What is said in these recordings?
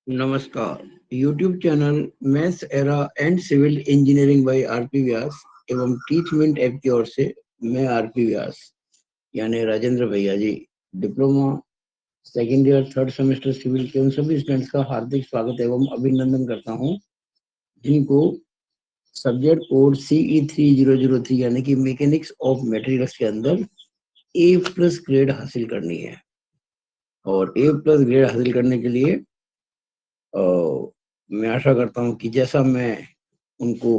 नमस्कार। YouTube channel maths era and civil engineering by RP Vyas एवं Teachment app की ओर से मैं आरपी व्यास यानी राजेंद्र भैया ji diploma second year third semester civil के उन सभी स्टूडेंट्स का हार्दिक स्वागत एवं अभिनंदन करता हूं जिनको सब्जेक्ट कोड CE3003 यानी कि मैकेनिक्स ऑफ मटेरियल्स के अंदर A+ ग्रेड हासिल करनी है। और A+ ग्रेड हासिल करने के लिए मैं आशा करता हूँ कि जैसा मैं उनको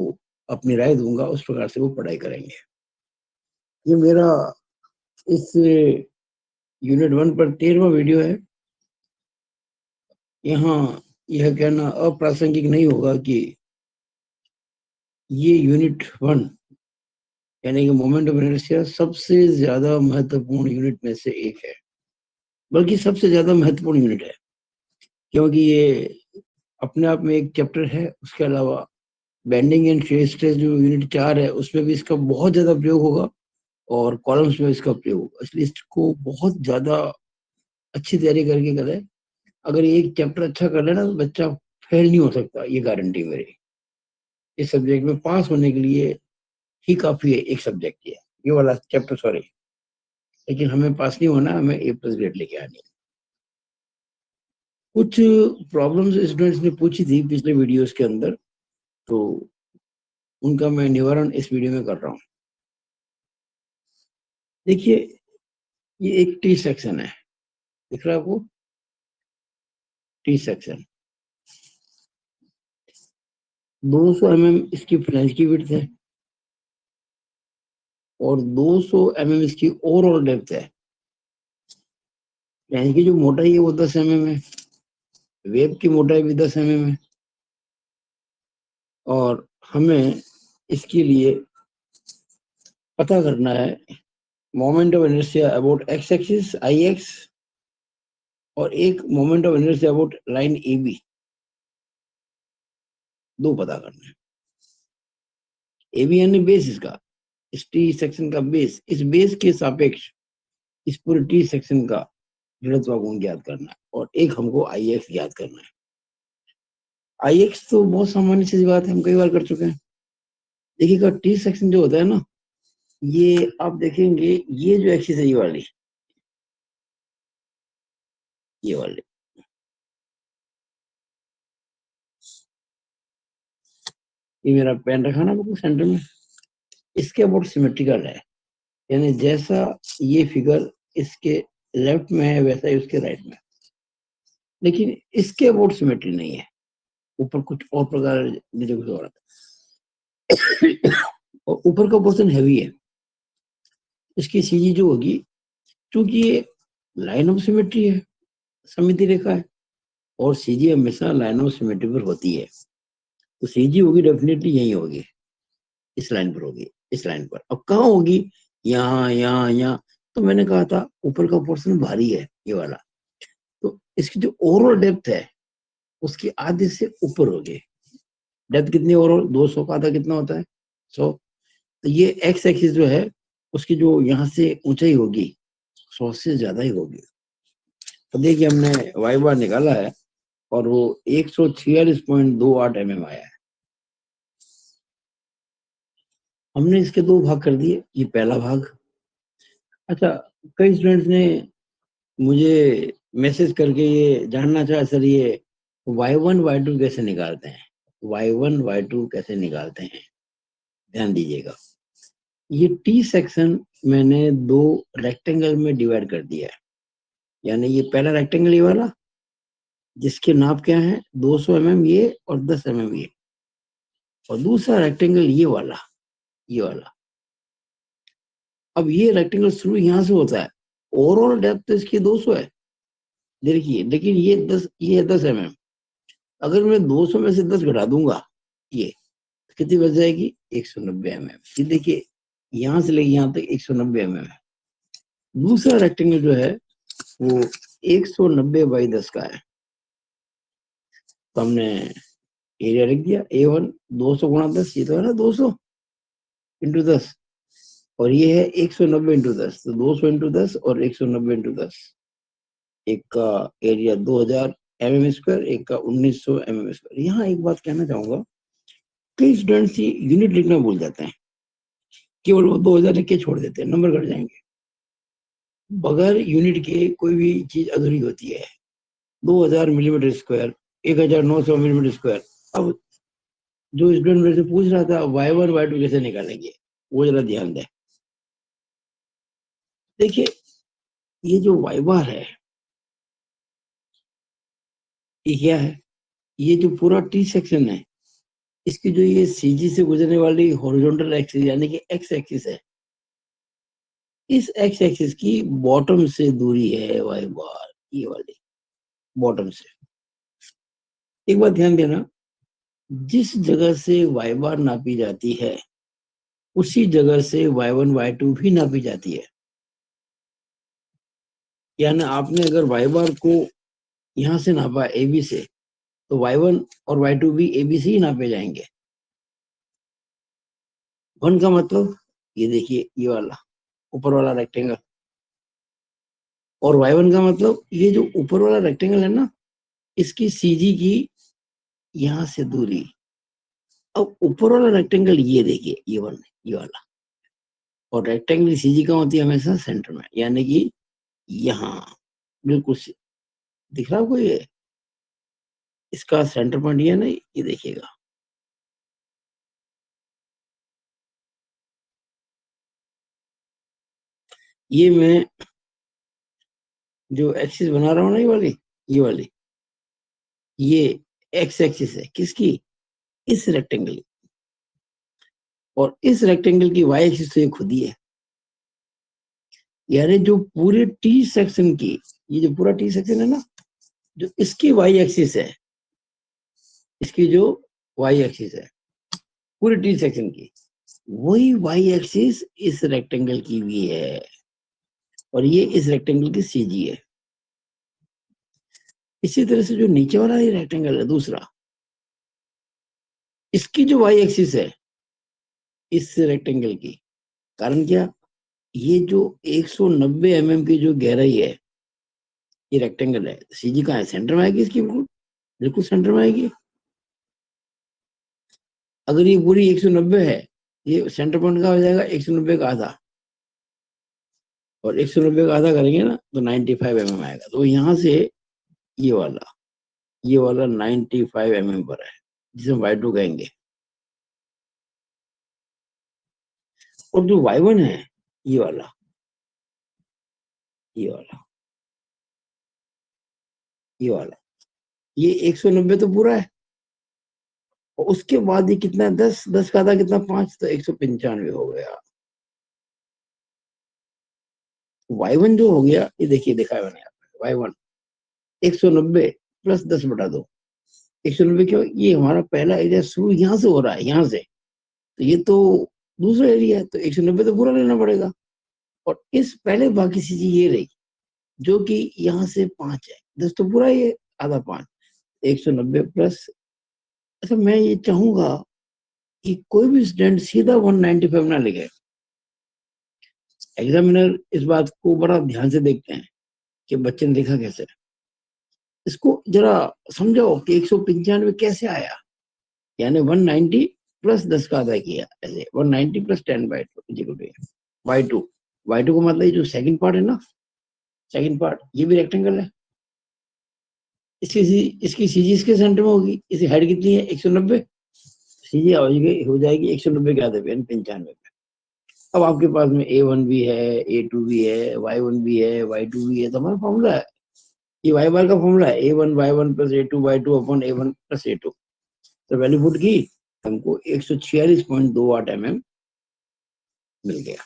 अपनी राय दूंगा उस प्रकार से वो पढ़ाई करेंगे। ये मेरा इस यूनिट 1 पर 13वां वीडियो है। यहाँ यह कहना अप्रासंगिक नहीं होगा कि ये यूनिट 1 यानी कि मोमेंट ऑफ इनर्शिया सबसे ज्यादा महत्वपूर्ण यूनिट में से एक है, बल्कि सबसे ज्यादा महत्वपूर्ण यूनिट है, क्योंकि ये अपने आप में एक चैप्टर है। उसके अलावा बेंडिंग एंड शेयर स्ट्रेस जो यूनिट 4 है उसमें भी इसका बहुत ज्यादा प्रयोग होगा और कॉलम्स में इसका प्रयोग होगा, इसलिए इसको बहुत ज्यादा अच्छी तैयारी करके करें। अगर एक चैप्टर अच्छा कर लेना तो बच्चा फेल नहीं हो सकता, ये गारंटी मेरी। इस सब्जेक्ट में पास होने के लिए ही काफी है एक सब्जेक्ट ये वाला चैप्टर, सॉरी। लेकिन हमें पास नहीं होना, हमें A+ ग्रेड लेके आनी है। कुछ प्रॉब्लम्स स्टूडेंट्स ने पूछी थी पिछले वीडियोस के अंदर, तो उनका मैं निवारण इस वीडियो में कर रहा हूँ। देखिए, ये एक टी सेक्शन है, दिख रहा है आपको? टी सेक्शन 200 mm इसकी फ्लैंज की विड्थ है और 200 mm इसकी ओवरऑल डेप्थ है। फ्लैंज की जो मोटाई है वो 10 mm है, वेब की मोटाई भी 10 mm है। और हमें इसके लिए पता करना है moment of inertia about x axis IX और एक moment of inertia about line AB, दो पता करना है। AB यानी बेस, इसका इस टी सेक्शन का बेस, इस बेस के सापेक्ष इस पूरे टी सेक्शन का जड़त्व गुण ज्ञात करना है और एक हमको IX ज्ञात करना है। IX तो बहुत सामान्य सी बात है, हम कई बार कर चुके हैं। देखिएगा, टी सेक्शन जो होता है ना, ये आप देखेंगे, ये जो एक्सिस है, ये वाली ये मेरा पेन रखा ना बिल्कुल सेंटर में, इसके अबाउट सिमेट्रिकल है। यानी जैसा ये फिगर इसके लेफ्ट में है वैसा ही उसके राइट में, लेकिन इसके अबाउट सिमेट्री नहीं है। ऊपर कुछ और प्रकार नीचे कुछ और आता है। और ऊपर का पोर्शन हैवी है, इसकी सीजी जो होगी, क्योंकि ये लाइन ऑफ सिमेट्री है, सममिति रेखा है, और सीजी हमेशा लाइन ऑफ सिमेट्री पर होती है, तो सीजी होगी डेफिनेटली यही होगी, इस लाइन पर होगी, इस लाइन पर। अब कहाँ होगी? यहाँ, यहाँ, यहाँ। तो मैंने कहा था ऊपर का पोर्शन भारी है, ये वाला, तो इसकी जो ओवरऑल डेप्थ है उसकी आधे से ऊपर होगी। डेप्थ कितनी ओवरऑल? 200 का आधा कितना होता है? 100। तो ये एक्स एक्सिस जो है उसकी जो यहाँ से ऊंचाई होगी 100 से ज्यादा ही होगी। तो देखिए, हमने वाई बार निकाला है और वो 146.28 mm आया है। हमने इसके दो भाग कर दिए, ये पहला भाग। अच्छा, कई स्टूडेंट्स ने मुझे मैसेज करके ये जानना चाहा, सर ये y1 y2 कैसे निकालते हैं? y1 y2 कैसे निकालते हैं, ध्यान दीजिएगा। ये टी सेक्शन मैंने दो रेक्टेंगल में डिवाइड कर दिया है। यानी ये पहला रेक्टेंगल ये वाला, जिसके नाप क्या है 200 mm ये और 10 mm ये, और दूसरा रेक्टेंगल ये वाला, ये वाला। अब ये रेक्टेंगल शुरू यहाँ से होता है, ओवरऑल डेप्थ तो इसकी 200 है, देखिए, लेकिन ये 10 mm। अगर मैं 200 में से 10 घटा दूंगा, ये कितनी बच जाएगी? 190 mm। ये देखिए, यहाँ से लेके यहाँ तक 190 mm है। दूसरा रेक्टेंगल जो है वो 190/10 का है, तो हमने एरिया लिख दिया A1 200 गुणा 10, ये तो है ना 200 इंटू 10, और ये है 190 इंटू 10, तो 200 इंटू 10 और 190 इंटू 10, एक का एरिया 2000 mm², एक का 1900 mm²। यहाँ एक बात कहना चाहूंगा, कई स्टूडेंट्स यूनिट लिखना भूल जाते हैं, केवल वो 2000 लिख के छोड़ देते हैं, नंबर कट जाएंगे। बगैर यूनिट के कोई भी चीज अधूरी होती है। 2000 मिलीमीटर स्क्वायर, 1900 मिलीमीटर स्क्वायर। अब जो स्टूडेंट मेरे से पूछ रहा था y1 y2 कैसे निकालेंगे, वो जरा ध्यान दें। देखिए, ये जो y बार है, ये क्या है? ये जो पूरा टी सेक्शन है, इसकी जो ये सीजी से गुजरने वाली हॉरिजॉन्टल एक्सिस यानी कि एक्स एक्सिस है, इस एक्स एक्सिस की बॉटम से दूरी है y बार, ये वाली बॉटम से। एक बात ध्यान देना, जिस जगह से y बार नापी जाती है, उसी जगह से y1 y2 भी नापी जाती है। यानी आपने अगर y बार को यहां से नापा ए बी से, तो y1 और y2 भी ए बी से ही नापे जाएंगे। 1 का मतलब ये देखिए, ये वाला ऊपर वाला रेक्टेंगल, और y1 का मतलब ये जो ऊपर वाला रेक्टेंगल है ना, इसकी सीजी की यहां से दूरी। अब ऊपर वाला रेक्टेंगल ये देखिए, ये वन, ये वाला, और रेक्टेंगल की सीजी कहाँ होती है? हमेशा सेंटर में, यानी कि यहाँ बिल्कुल दिख रहा है आपको ये, इसका सेंटर पॉइंट ये नहीं, ये देखिएगा। ये मैं जो एक्सिस बना रहा हूँ ना, ये वाली, ये एक्स एक्सिस है किसकी? इस रेक्टेंगल। और इस रेक्टेंगल की वाई एक्सिस तो ये खुद ही है। यानी जो पूरे टी सेक्शन की, ये जो पूरा टी सेक्शन है ना, जो इसकी वाई एक्सिस है, इसकी जो वाई एक्सिस है पूरे टी सेक्शन की, वही वाई एक्सिस इस रेक्टेंगल की भी है, और ये इस रेक्टेंगल की सीजी है। इसी तरह से जो नीचे वाला ये रेक्टेंगल है दूसरा, इसकी जो वाई एक्सिस है इस रेक्टेंगल की, कारण क्या? ये जो 190 की जो गहराई है, ये रेक्टेंगल है, सीजी कहाँ है? सेंटर में आएगी इसकी, बिल्कुल बिल्कुल सेंटर में आएगी। अगर ये पूरी 190 है, ये सेंटर पॉइंट का हो जाएगा 190 का आधा, और 190 का आधा करेंगे ना तो 95 आएगा। तो यहाँ से ये वाला, 95 पर है, जिसे y2 कहेंगे। और जो y1 है, ये वाला, ये वाला, ये वाला, ये 190 तो पूरा है, और उसके बाद ये कितना? 10 का आधा कितना? 5, तो 195 हो गया। y1 जो हो गया, ये देखिए, दिखा है मैंने यहाँ पे, y1 190 प्लस 10/2। 190 क्यों? ये हमारा पहला एरिया शुरू यहाँ से हो रहा है, यहाँ से, तो ये तो दूसरा एरिया है, तो 190 तो पूरा लेना पड़ेगा। और इस पहले भाग की चीज ये रही, जो कि यहाँ से 5 है, 10 तो पूरा, ये आधा 5, 190 प्लस। अच्छा, मैं ये चाहूंगा कि कोई भी स्टूडेंट सीधा 195 ना लिखे। एग्जामिनर इस बात को बड़ा ध्यान से देखते हैं कि बच्चे ने लिखा कैसे। इसको जरा समझाओ कि 195 कैसे आया। यानी 190 प्लस 10 का आधा किया, ऐसे 190 प्लस 10/2 y2। y2 का मतलब जो सेकंड पार्ट है ना, सेकंड पार्ट, ये भी रेक्टेंगल है, इसकी सीजी इसके सेंटर में होगी। इसकी हाइट कितनी है? 190, सीजी हो जाएगी 190 के आधे पे, यानी 95 पे। अब आपके पास में A1 भी है, A2 भी है, Y1 भी है, Y2 भी है, तो हमारा फॉर्मूला है, ये y बार का फॉर्मूला है, A1 Y1 plus A2 Y2 upon A1 plus A2। तो वैल्यू पुट की, हमको 146.28 मिल गया।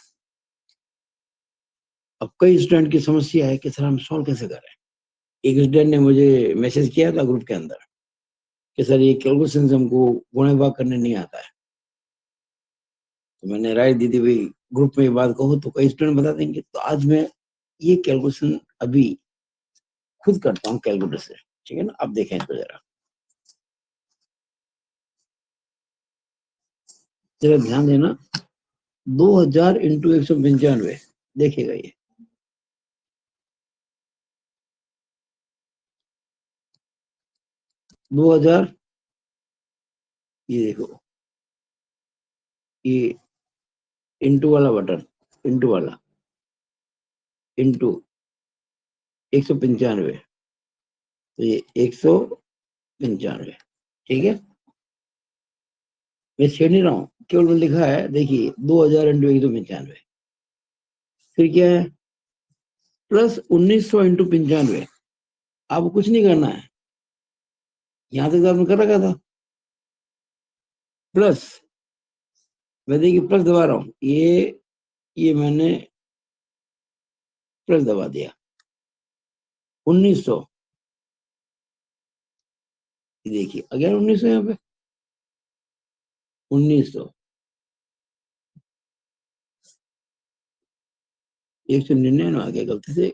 अब कई स्टूडेंट की समस्या है कि सर हम सॉल्व कैसे करें। एक स्टूडेंट ने मुझे मैसेज किया था ग्रुप के अंदर कि सर ये कैलकुलेशन हमको गुणे भाग करने नहीं आता है। तो मैंने राय दी थी, भाई ग्रुप में ये बात कहो तो कई स्टूडेंट बता देंगे। तो आज मैं ये कैलकुलेशन अभी खुद करता हूँ कैलकुलेटर से, ठीक है ना? आप देखें तो जरा जरा ध्यान देना। 2000 इंटू 195, देखिएगा ये 2000, ये देखो, ये इंटू वाला बटन, इंटू वाला, इंटू 195, तो ये 195, ठीक है। मैं छेड़ नहीं रहा हूँ, केवल मैंने लिखा है, देखिए 2000 इंटू 195, फिर क्या है, प्लस 1900 इंटू 95। आपको कुछ नहीं करना है, यहां तक तो आपने कर रखा था, प्लस, मैं देखिए प्लस दबा रहा हूँ, ये मैंने प्लस दबा दिया, 1900, देखिए अगर 1900, यहाँ पे 1900, 199 आ गया गलती से।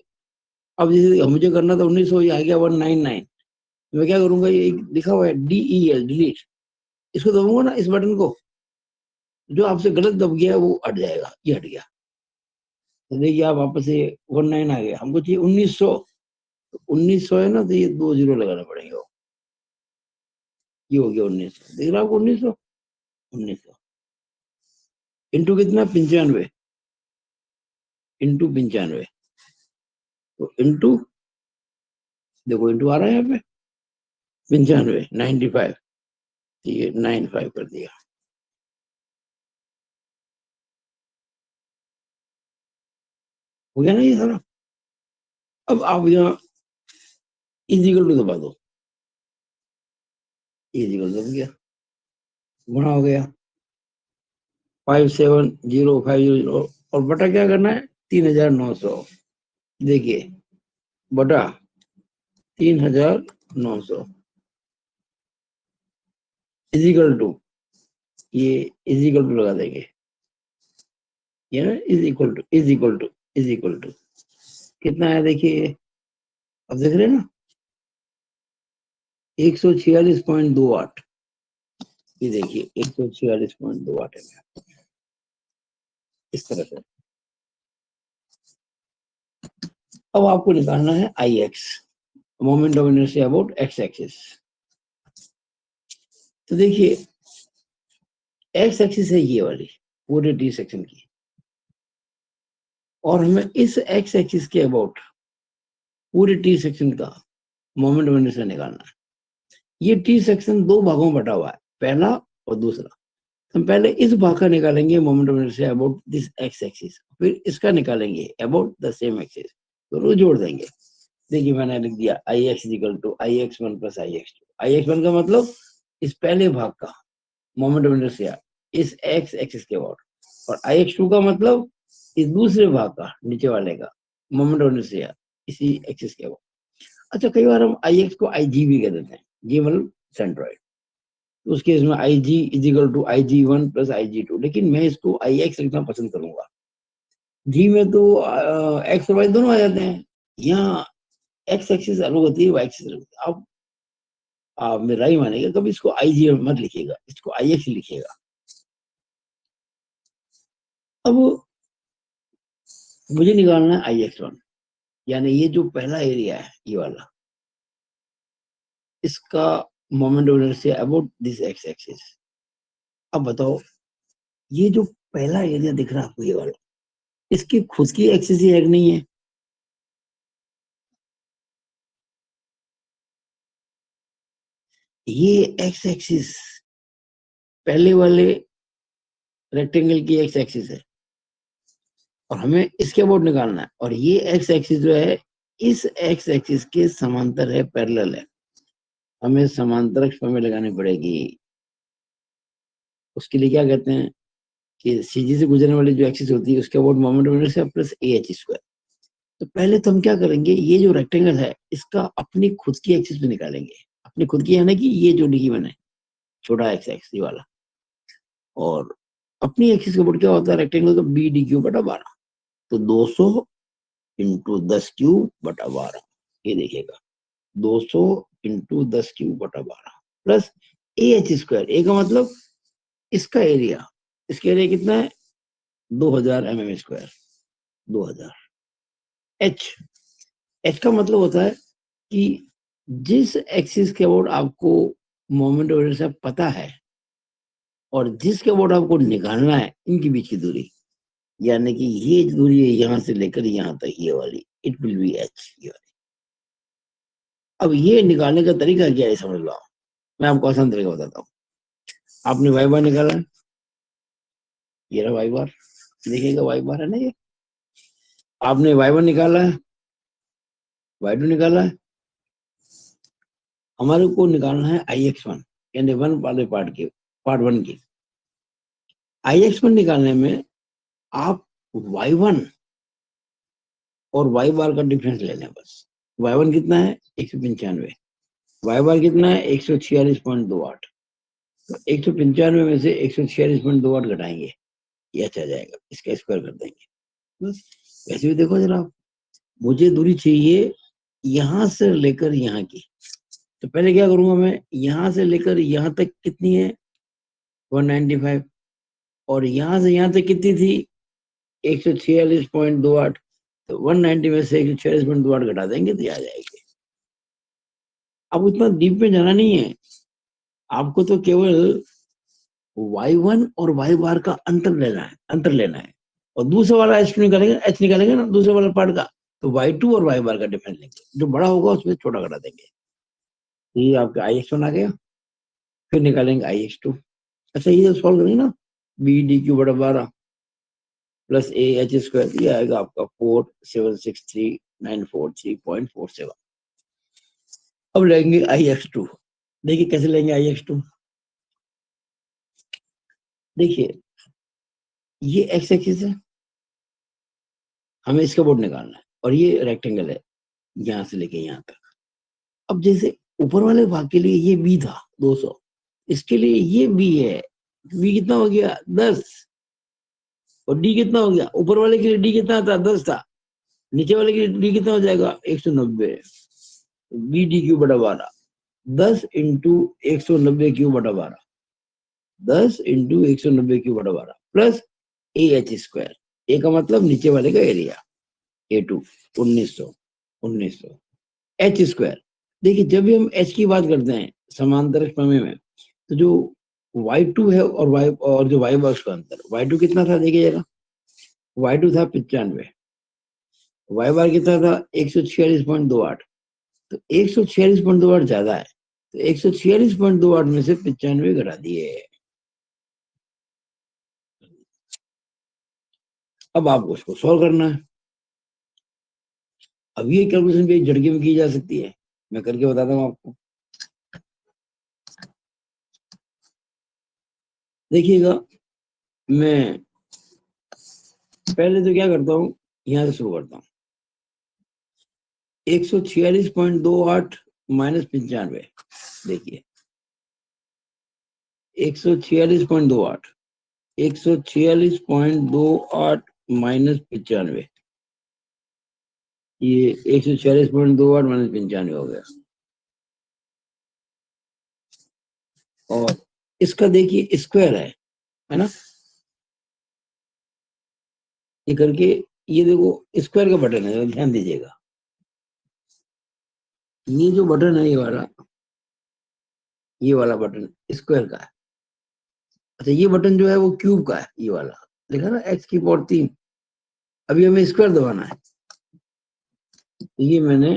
अब जैसे मुझे करना था 1900, ये आ गया 199, मैं क्या करूंगा, ये लिखा हुआ है DEL, डिलीट, इसको दबाऊंगा ना, इस बटन को, जो आपसे गलत दब गया है वो हट जाएगा, ये हट गया, तो देखिए आप वापस से 19 आ गया, हमको चाहिए 1900, तो 1900 है ना, तो ये 2 जीरो लगाना पड़ेगा, ये हो गया 1900, देख रहा आपको 1900, 1900 इंटू कितना, 95, इंटू 95, तो इंटू, देखो इंटू आ रहा है यहाँ पे, 95, 95, ये 95 कर दिया, हो गया ना ये सारा। अब आप यहाँ इजिकल टू दबा दो, इजिकल दब गया, गुणा हो गया, 57050, और बटा क्या करना है, 3900, देखिए बटा 3900, इजिकल टू, ये इजिकल टू लगा देंगे, ये ना, is equal to, is equal to, is equal to, कितना है देखिए, अब देख रहे हैं ना, 146.28, ये देखिए 146.28 है, इस तरह से। अब आपको निकालना है IX, moment of inertia about X axis. तो देखिए X एक्सिस है ये वाली, पूरे टी सेक्शन की, और हमें इस X एक्सिस के अबाउट पूरे टी सेक्शन का मोमेंट ऑफ इनर्शिया निकालना है। ये टी सेक्शन दो भागों में बटा हुआ है, पहला और दूसरा। हम पहले इस भाग का निकालेंगे moment of inertia about this X axis, फिर इसका निकालेंगे अबाउट द सेम एक्सिस, दोनों जोड़ देंगे। देखिए मैंने लिख दिया IX equal to IX1 plus IX2। IX1 का मतलब इस पहले भाग का मोमेंट ऑफ इनर्शिया इस X एक्सिस के अबाउट, और IX2 का मतलब इस दूसरे भाग का, नीचे वाले का मोमेंट ऑफ इनर्शिया इसी एक्सिस के अबाउट। अच्छा, कई बार हम IX को IG भी कह देते हैं, जी मतलब सेंट्रॉइड, तो उस केस में IG is equal to IG1 plus IG2, लेकिन मैं इसको IX लिखना पसंद करूंगा। जी में तो एक्स और वाई दोनों आ जाते हैं, यहाँ एक्स एक्सिस अलग होती है, वाई एक्सिस अलग होती है। अब आप मेरा ही मानेगा, कभी इसको IG मत लिखिएगा, इसको IX लिखिएगा। अब मुझे निकालना है IX1, यानी ये जो पहला एरिया है ये वाला, इसका moment of inertia about this x axis. अब बताओ, ये जो पहला एरिया दिख रहा है आपको, ये वाला, इसकी खुद की एक्सिस ही है कि नहीं है? ये एक्स एक्सिस पहले वाले रेक्टेंगल की एक्स एक्सिस है, और हमें इसके अबाउट निकालना है, और ये एक्स एक्सिस जो है इस एक्स एक्सिस के समांतर है, पैरेलल है। हमें समांतर में लगानी पड़ेगी। उसके लिए क्या कहते हैं कि सीधी से गुजरने वाली जो एक्सिस होती है उसके about moment of inertia plus AH²। तो पहले तो हम क्या करेंगे, ये जो रेक्टेंगल है इसका अपनी खुद की एक्सिस पे निकालेंगे, अपनी खुद की, यानी कि ये जो लिखी मैंने छोटा एक्स एक्स ये वाला, और अपनी एक्सिस के ऊपर क्या होता है रेक्टेंगल का, BD³/12, तो 200 इंटू 10³/12, ये देखिएगा 200 इंटू 10³/12 प्लस AH²। ए का मतलब इसका एरिया, इसका एरिया कितना है, 2000 mm², 2000। एच, एच का मतलब होता है कि जिस एक्सिस के अबाउट आपको मोमेंट ऑफ इनर्शिया पता है और जिसके अबाउट आपको निकालना है, इनके बीच की दूरी, यानी कि ये दूरी है यहां से लेकर यहां तक, ये वाली, इट विल बी एच। अब ये निकालने का तरीका क्या है समझ लो, मैं आपको आसान तरीका बताता हूँ। आपने वाई बार निकाला है, ये रहा वाई बार, देखिएगा वाई बार है ना ये। आपने वाई वन निकाला है, वाई टू निकाला है, हमारे को निकालना है आई एक्स वन, यानी वन वाले पार्ट वन की। आई एक्स वन निकालने में आप वाई वन और वाई बार का डिफरेंस ले लें बस। वाई वन कितना है 195, वाई बार कितना है 146.28। तो 195 में से 146.28 घटाएंगे, ये अच्छा जाएगा, इसका स्क्वायर कर देंगे बस। वैसे भी देखो जरा, मुझे दूरी चाहिए यहां से लेकर यहाँ की, तो पहले क्या करूंगा मैं, यहां से लेकर यहां तक कितनी है 195, और यहां से यहां तक कितनी थी 146.28, तो 190 में से 146.28 घटा देंगे तो आ जाएगी। अब उतना डीप में जाना नहीं है, आपको तो केवल y1 और y बार का अंतर लेना है, और दूसरा वाला एच निकालेंगे ना दूसरे वाला पार्ट का, तो y2 और y बार का डिफरेंस लेंगे, जो बड़ा होगा उसमें छोटा घटा देंगे। ये आपका आई एक्स वन आ गया, फिर निकालेंगे आई एक्स टू। अच्छा ये सॉल्व करेंगे ना, बी डी क्यू बटा 12 प्लस ए एच स्क्वायर, ये आएगा आपका 4763,943.47। अब लेंगे आई एक्स टू, देखिए कैसे लेंगे आई एक्स टू। देखिए ये एक्स एक्सिस है, हमें इसका बोर्ड निकालना है, और ये रेक्टेंगल है यहां से लेके यहां तक। अब जैसे ऊपर वाले भाग के लिए ये बी था 200, इसके लिए ये बी है, बी कितना हो गया 10, और डी कितना हो गया, ऊपर वाले के लिए डी कितना था 10 था, नीचे वाले के लिए डी कितना हो जाएगा 190, बी डी क्यू बटा 12, 10 इंटू 190 क्यू बटा 12, 10 इंटू 190 क्यू बटा 12 plus A H square, A का मतलब नीचे वाले का area, A two 1900 H square. देखिए जब भी हम एच की बात करते हैं समांतर प्रमेय में, तो जो y2 है और y और जो y बॉक्स का अंतर, y2 कितना था देखिए जरा, y2 था 95, y बार कितना था 146.28, तो 146.28 ज्यादा है, तो 146.28 में से 95 घटा दिए। अब आपको उसको सॉल्व करना है। अब ये कैलकुलेशन भी एक झटके में की जा सकती है, मैं करके बताता हूँ आपको। देखिएगा, मैं पहले तो क्या करता हूँ, यहां से शुरू करता हूँ, 146.28 माइनस 95, देखिए 146.28, 146.28 माइनस 95, ये 146.28 माइनस 95 हो गया। और इसका देखिए स्क्वायर है ना, ये करके, ये देखो स्क्वायर का बटन है, ध्यान दीजिएगा, ये जो बटन है ये वाला बटन स्क्वायर का है। अच्छा ये बटन जो है वो क्यूब का है, ये वाला देखा ना एक्स की पावर 3, अभी हमें स्क्वायर दबाना है, तो ये मैंने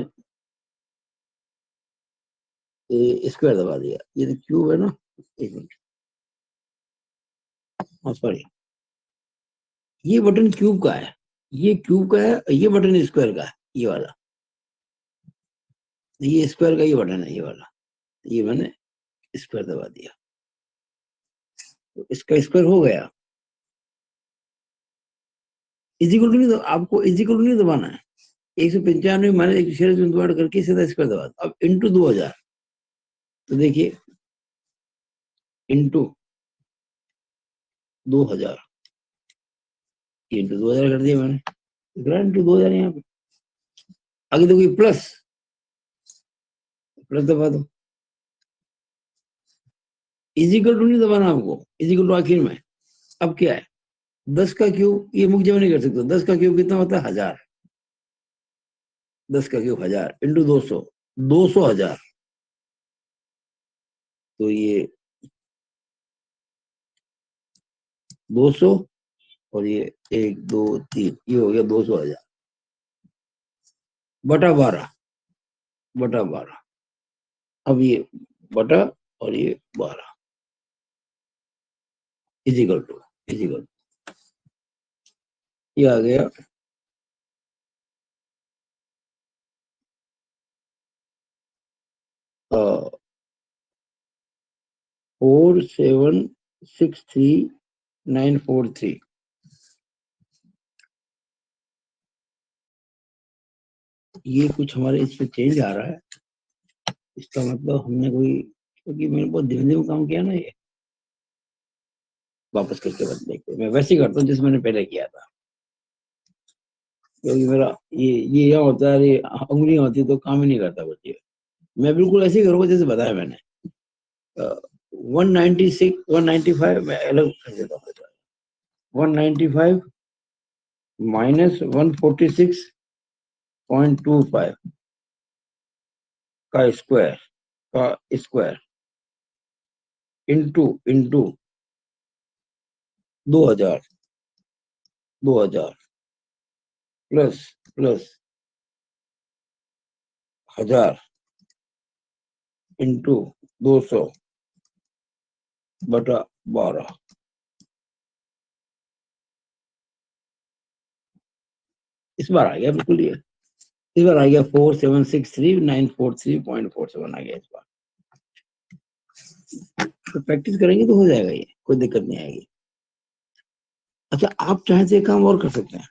स्क्वायर दबा दिया, ये तो क्यूब है ना, एक मिनट, हाँ सॉरी, ये बटन क्यूब का है, ये क्यूब का है, ये बटन स्क्वायर का है, ये वाला, ये स्क्वायर का ये बटन है, ये वाला, ये मैंने स्क्वायर दबा दिया, तो इसका स्क्वायर हो गया। इजिकल टू नहीं, तो आपको इजिकल टू नहीं दबाना है, 195 माइनस 146 करके सीधा स्क्वायर दबा, अब इंटू 2000, तो देखिए इंटू 2000, इंटू 2000 कर दिया मैंने, इंटू 2000 यहाँ पे, आगे देखो ये प्लस, प्लस दबा दो, इजिकल टू नहीं दबाना आपको, इजिकल टू आखिर में। अब क्या है 10 का क्यूब, ये मुख जमा नहीं कर सकते, 10 का क्यूब कितना होता है 1000, 10 का क्यूब 1000 इंटू 200, 200,000, तो ये 200 और ये 1 2 3, ये हो गया 200,000 बटा 12। अब ये बटा और ये 12 इजिकल टू ये आ गया 4763943। ये कुछ हमारे इसमें चेंज आ रहा है, इसका मतलब हमने कोई, क्योंकि मैंने बहुत धीमे धीमे काम किया ना, ये वापस करके बस देखते, मैं वैसे ही करता हूँ जैसे मैंने पहले किया था, क्योंकि मेरा ये यहाँ होता है, ये उंगलियां होती है तो काम ही नहीं करता कुछ ये। मैं बिल्कुल ऐसे ही करूँगा जैसे बताया मैंने। 196 195 मैं अलग कर देता हूँ। 195 माइनस 146.25 का स्क्वायर इंटू 2000 प्लस 1000 इंटू 200 बटा 12। इस बार आ गया बिल्कुल ये, इस बार आ गया 4763943.47 आ गया इस बार। तो प्रैक्टिस करेंगे तो हो जाएगा, ये कोई दिक्कत नहीं आएगी। अच्छा, आप चाहे तो एक काम और कर सकते हैं,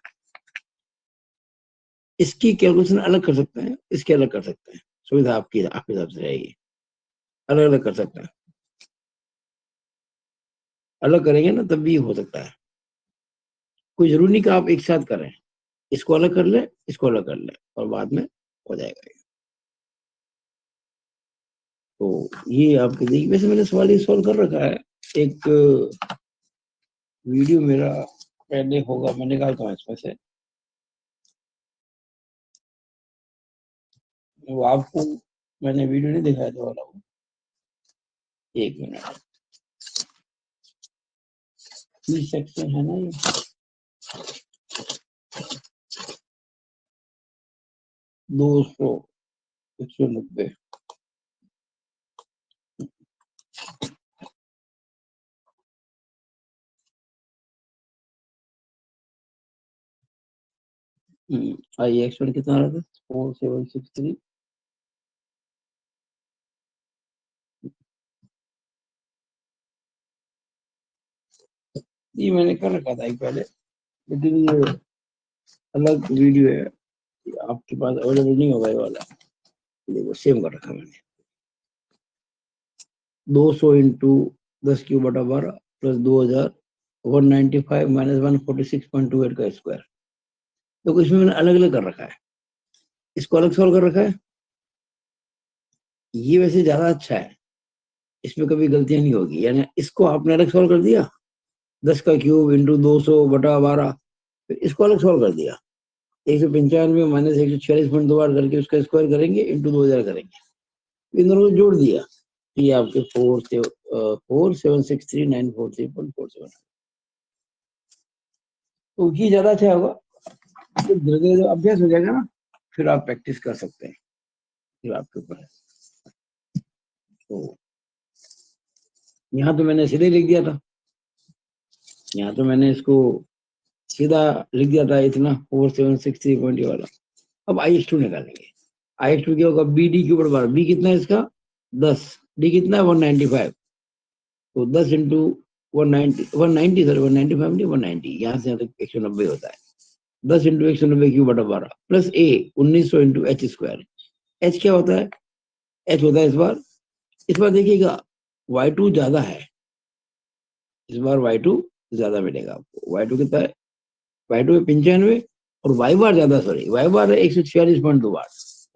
इसकी कैलकुलेशन अलग कर सकते हैं, इसके अलग कर सकते हैं, सुविधा आपके हिसाब से रहेगी। अलग अलग कर सकते हैं, अलग करेंगे ना तब भी हो सकता है, कोई जरूरी नहीं कि आप एक साथ करें, इसको अलग कर ले, इसको अलग कर ले, और बाद में हो जाएगा ये। तो ये आपके देखिए, वैसे मैंने सवाल ये सॉल्व कर रखा है, एक वीडियो मेरा पहले होगा, मैं निकालता हूँ इसमें से, वो आपको मैंने वीडियो नहीं दिखाया था वाला वो, 1 मिनट, ये सेक्शन है ना ये, 200 190। आइए एक्सपेंड कितना आ रहा था, 4763। ये मैंने कर रखा था एक पहले, लेकिन ये अलग वीडियो है, आपके पास अवेलेबल नहीं होगा ये वाला, देखो सेम कर रखा मैंने। 200 इंटू 10³ बटा 12 प्लस 2000 195 माइनस 146.28 का स्क्वायर। तो इसमें मैंने अलग अलग कर रखा है, इसको अलग सॉल्व कर रखा है, ये वैसे ज्यादा अच्छा है, इसमें कभी गलतियां नहीं होगी, यानी इसको आपने अलग सॉल्व कर दिया, 10³ इंटू 200/12, फिर इसको अलग सॉल्व कर दिया, 195 माइनस 146.28 करके उसका स्क्वायर करेंगे, इंटू 2000 करेंगे, इन दोनों को जोड़ दिया, ये आपके 4763943.47। तो ये ज्यादा अच्छा होगा, तो धीरे धीरे जब अभ्यास हो जाएगा ना, फिर आप प्रैक्टिस कर सकते हैं, फिर आपके ऊपर है। तो यहाँ तो मैंने सीधे लिख दिया था, यहाँ तो मैंने इसको सीधा लिख दिया था इतना, 4763 वाला। अब IX2 निकालेंगे, IX2 क्या होगा, BD³ बी कितना है इसका 10, डी कितना है 195, तो 10 इंटू 190 सर 195 नहीं 190, यहाँ से यहाँ तक 190 होता है, 10 इंटू 190³ बटा 12 plus A 1900 into H²। H क्या होता है, H होता है इस बार देखिएगा Y2 ज्यादा है, इस बार Y2 ज्यादा मिलेगा आपको। Y2 कितना है, Y2 है 95, और Y बार ज्यादा, सॉरी Y बार है 146.2 वाट,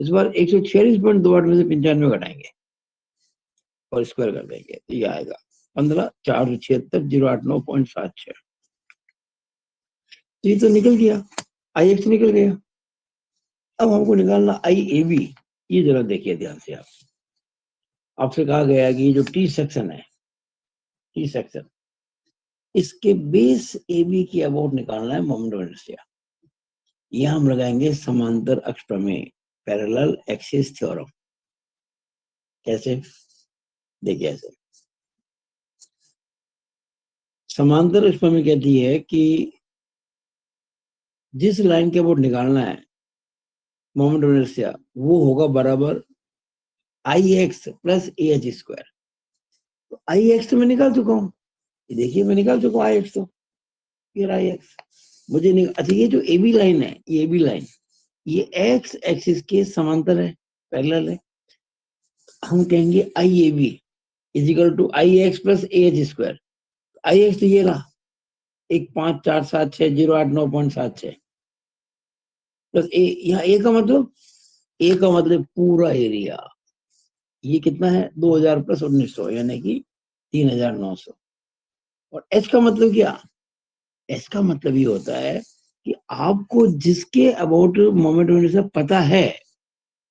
इस बार 146.2 वाट में से 95 घटाएंगे और स्क्वायर कर देंगे, तो ये आएगा 15 476 089.76। तो ये तो निकल गया, IX निकल गया। अब हमको निकालना IAB, ये जरा देखिए ध्यान से। आप आपसे कहा गया कि ये जो टी सेक्शन है, टी सेक्शन, इसके बेस ए बी की अबाउट निकालना है मोमेंट ऑफ इनर्शिया। यहां हम लगाएंगे समांतर अक्ष प्रमेय, पैरेलल एक्सिस थ्योरम। कैसे? देखिए ऐसे, समांतर अक्ष प्रमेय कहती है कि जिस लाइन के अबाउट निकालना है मोमेंट ऑफ इनर्शिया, वो होगा बराबर I x plus A H square. तो आई एक्स तो मैं निकाल चुका हूँ, ये देखिए मैं निकाल चुका हूँ आई एक्स। तो फिर आई एक्स मुझे अच्छा, ये जो ए बी लाइन है, ये ए बी लाइन, ये एक्स एक्सिस के समांतर है, पैरेलल है। हम कहेंगे I a b is equal to I x plus A H square. I x तो ये रहा 154760896 प्लस ए, यहाँ ए का मतलब, ए का मतलब पूरा एरिया, ये कितना है 2000 प्लस 1900 यानी कि 3900। और एच का मतलब क्या? एच का मतलब ये होता है कि आपको जिसके अबाउट मोमेंट ऑफ इनर्शिया पता है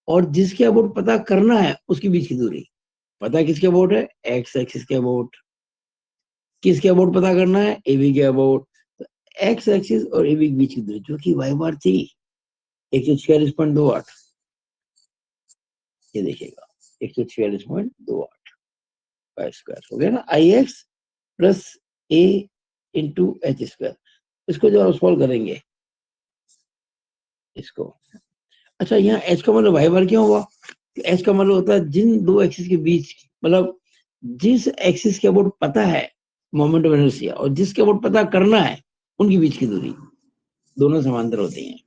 और जिसके अबाउट पता करना है उसके बीच की दूरी। पता किसके अबाउट है? एक्स एक्सिस के अबाउट। किसके अबाउट पता करना है? ए बी के अबाउट। तो एक्स एक्सिस और ए बी के बीच की दूरी जो कि वाई बार थी 146.28, ये देखिएगा 146.28 वाई स्क्वायर हो गया ना, आई एक्स प्लस ए इंटू एच स्क्वायर। इसको जो आप सॉल्व करेंगे इसको, अच्छा यहाँ एच का मतलब वाई बार क्यों हुआ? एच का मतलब होता है जिन दो एक्सिस के बीच, मतलब जिस एक्सिस के अबाउट पता है मोमेंट ऑफ इनर्शिया और जिसके अबाउट पता करना है उनके बीच की दूरी, दोनों समांतर होती हैं।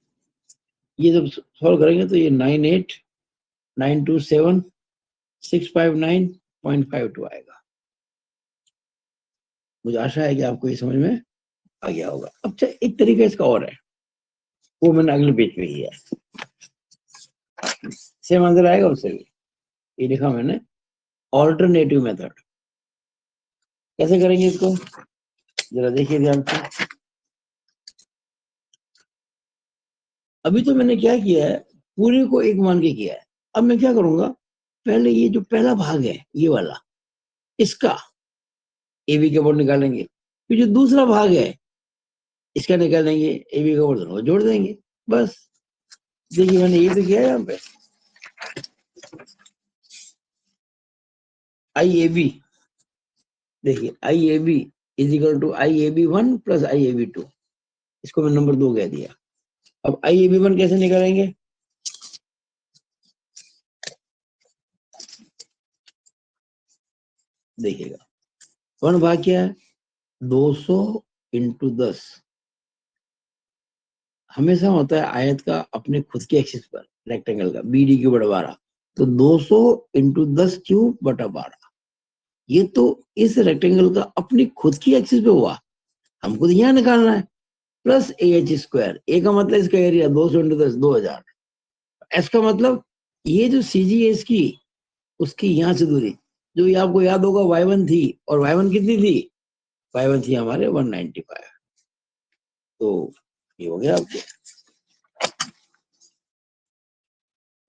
ये जब सॉल्व करेंगे तो ये 98927659.52 आएगा। मुझे आशा है कि आपको ये समझ में आ गया होगा। अच्छा, एक तरीका इसका और है, वो मैंने अगले पेज पे ही है, सेम आंसर आएगा उससे भी। ये लिखा मैंने ऑल्टरनेटिव मेथड। कैसे करेंगे इसको जरा देखिए ध्यान से। अभी तो मैंने क्या किया है, पूरे को एक मान के किया है। अब मैं क्या करूंगा, पहले ये जो पहला भाग है ये वाला, इसका ए बी के बोर्ड निकालेंगे। फिर जो दूसरा भाग है इसका निकालेंगे, ए बी का बोर्ड जोड़ देंगे, बस। देखिए मैंने ये तो किया है यहाँ पे, आई ए बी, देखिए I a b is equal to I a b 1 plus I a b 2, इसको मैं नंबर 2 कह दिया। अब आई ए बी 1 कैसे निकालेंगे? देखिएगा 1 भाग क्या है 200 इंटू 10। हमेशा होता है आयत का अपने खुद के एक्सिस पर, रेक्टेंगल का बी डी क्यू बटा 12, तो 200 इंटू 10 क्यूब बटा 12। ये तो इस रेक्टेंगल का अपनी खुद की एक्सिस पे हुआ, हमको तो यहाँ निकालना है। Plus A H square, A का मतलब इसका एरिया 200 इंटू 10 2000। एस का मतलब ये जो सी जी है इसकी, उसकी यहाँ से दूरी, जो ये आपको याद होगा y1 थी, और y1 कितनी थी? y1 थी हमारे 195। तो ये हो गया आपके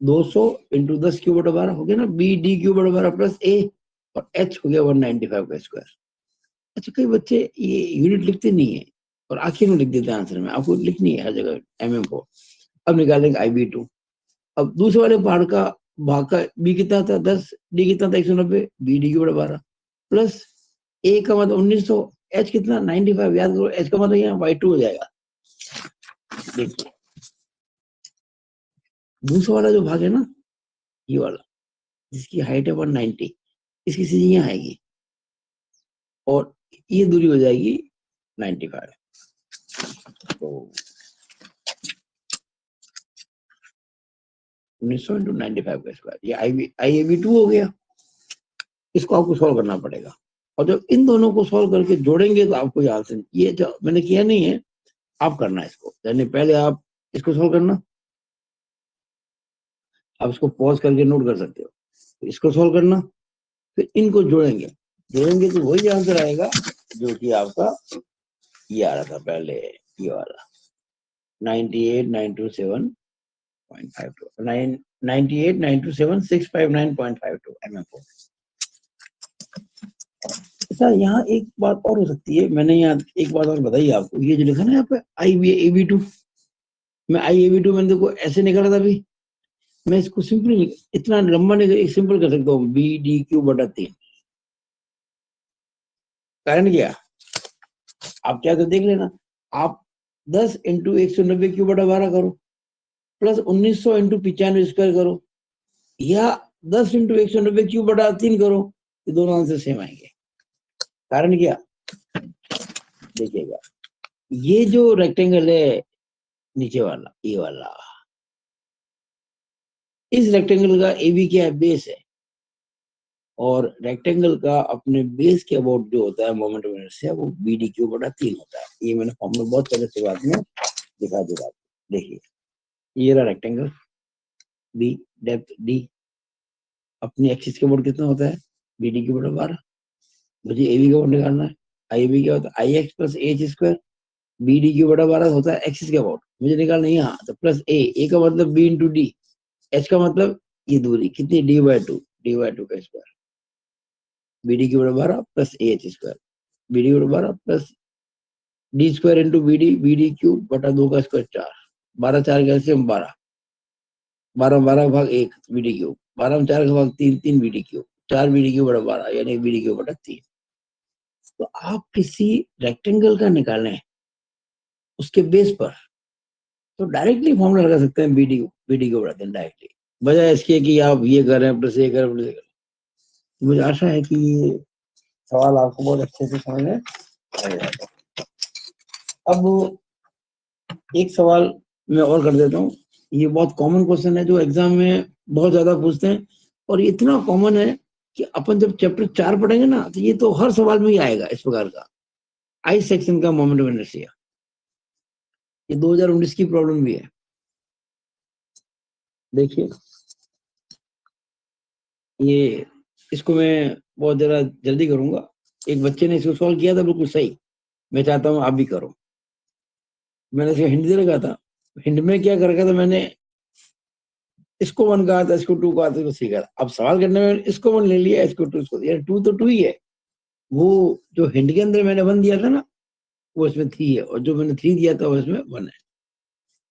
200 इंटू 10 क्यूब बटा 12 हो गया ना, बी डी क्यूब बटा 12 प्लस ए, और एच हो गया 195 का स्क्वायर। अच्छा, कई बच्चे ये यूनिट लिखते नहीं है और आखिर में लिख देते हैं आंसर में, आपको लिखनी है हर जगह एमएम को। अब निकालेंगे आई बी 2। अब दूसरे वाले भाग का बी कितना था 10, डी कितना था 190, बी डी क्यूब बटा 12 प्लस ए का मतलब 1900, एच कितना 95, याद करो एच का मतलब यहाँ y2 हो जाएगा। देखिए दूसरा वाला जो भाग है ना, ये वाला जिसकी हाइट है 190, इसकी सीधी यहाँ आएगी और ये दूरी हो जाएगी 95। तो 1900 इंटू 95 का स्क्वायर, ये आई ए बी 2 हो गया। इसको आपको सॉल्व करना पड़ेगा, और जब इन दोनों को सॉल्व करके जोड़ेंगे तो आपको ये आंसर, ये जो मैंने किया नहीं है, आप करना है इसको, यानी पहले आप इसको सॉल्व करना, आप इसको पॉज करके नोट कर सकते हो। तो इसको सॉल्व करना, फिर इनको जोड़ेंगे, जोड़ेंगे तो वही आंसर आएगा जो कि आपका ये आ रहा था पहले, ये वाला 98,927.52 98,927,659.52 mm4। अच्छा, यहाँ एक बात और हो सकती है, मैंने यहाँ एक बात और बताई आपको, ये जो लिखा ना यहाँ पे IAB2, मैं IAB2 मैंने देखो ऐसे निकाला था अभी, मैं इसको सिंपली इतना लंबा नहीं, एक सिंपल कर सकता हूँ, BDQ/3। कारण क्या, आप क्या तो देख लेना, आप 10 × 190 Q/12 करो, प्लस 1900 × 95 स्क्वायर करो, या 10 × 190 Q/3 करो, ये दोनों आंसर सेम आएंगे। कारण क्या, देखिएगा, ये जो रेक्टेंगल है नीचे वाला, ये वाला, इस रेक्टेंगल का AB क्या है, बेस है, और रेक्टेंगल का अपने बेस के अबाउट जो होता है मोमेंट ऑफ इनर्शिया, वो BDQ/3 होता है। ये मैंने फॉर्मूला बहुत पहले से बाद में दिखा दिया। देखिए, ये रहा रेक्टेंगल B, डेप्थ D, अपनी एक्सिस के अबाउट कितना होता है, BDQ/12। मुझे AB का अबाउट निकालना है, IB क्या होता है, IX + H²। BDQ/12 होता है एक्सिस के अबाउट, मुझे निकालना है यहाँ, तो प्लस A का मतलब B × D, H का मतलब ये दूरी कितनी, D/2, D/2 का square, BDQ/12 + AH², BDQ/12 + D² × BD3 का स्क्वायर 4, 12 4 कैल्शियम 12, 12 12 भाग 1 BDQ, 12 में 4 का भाग 3 3 BDQ, 4 BDQ/12 यानी BDQ/3। तो आप किसी रेक्टेंगल का निकालें उसके बेस पर, तो डायरेक्टली फॉर्मूला लगा सकते हैं BDQ/3 डायरेक्टली, बजाय इसके कि आप ये करें प्लस ये करें प्लस ये करें। मुझे आशा है कि ये सवाल आपको बहुत अच्छे से समझ में आएगा। अब एक सवाल मैं और कर देता हूँ, ये बहुत कॉमन क्वेश्चन है जो एग्जाम में बहुत ज्यादा पूछते हैं, और ये इतना कॉमन है कि अपन जब चैप्टर 4 पढ़ेंगे ना, तो ये तो हर सवाल में ही आएगा इस प्रकार का, आई सेक्शन का मोमेंट ऑफ इनर्शिया। ये 2019 की प्रॉब्लम भी है। देखिए, ये इसको मैं बहुत जरा जल्दी करूंगा। एक बच्चे ने इसको सॉल्व किया था बिल्कुल सही, मैं चाहता हूँ आप भी करो। मैंने इसको हिंट दे रखा था, हिंट में क्या कर रखा था मैंने, इसको 1 कहा था, इसको 2 कहा था, इसको 3 कहा था। अब सवाल करने में इसको 1 ले लिया, इसको 2, इसको यार 2 तो 2 ही है। वो जो हिंट के अंदर मैंने 1 दिया था ना, वो इसमें 3 है, और जो मैंने 3 दिया था वो इसमें 1 है।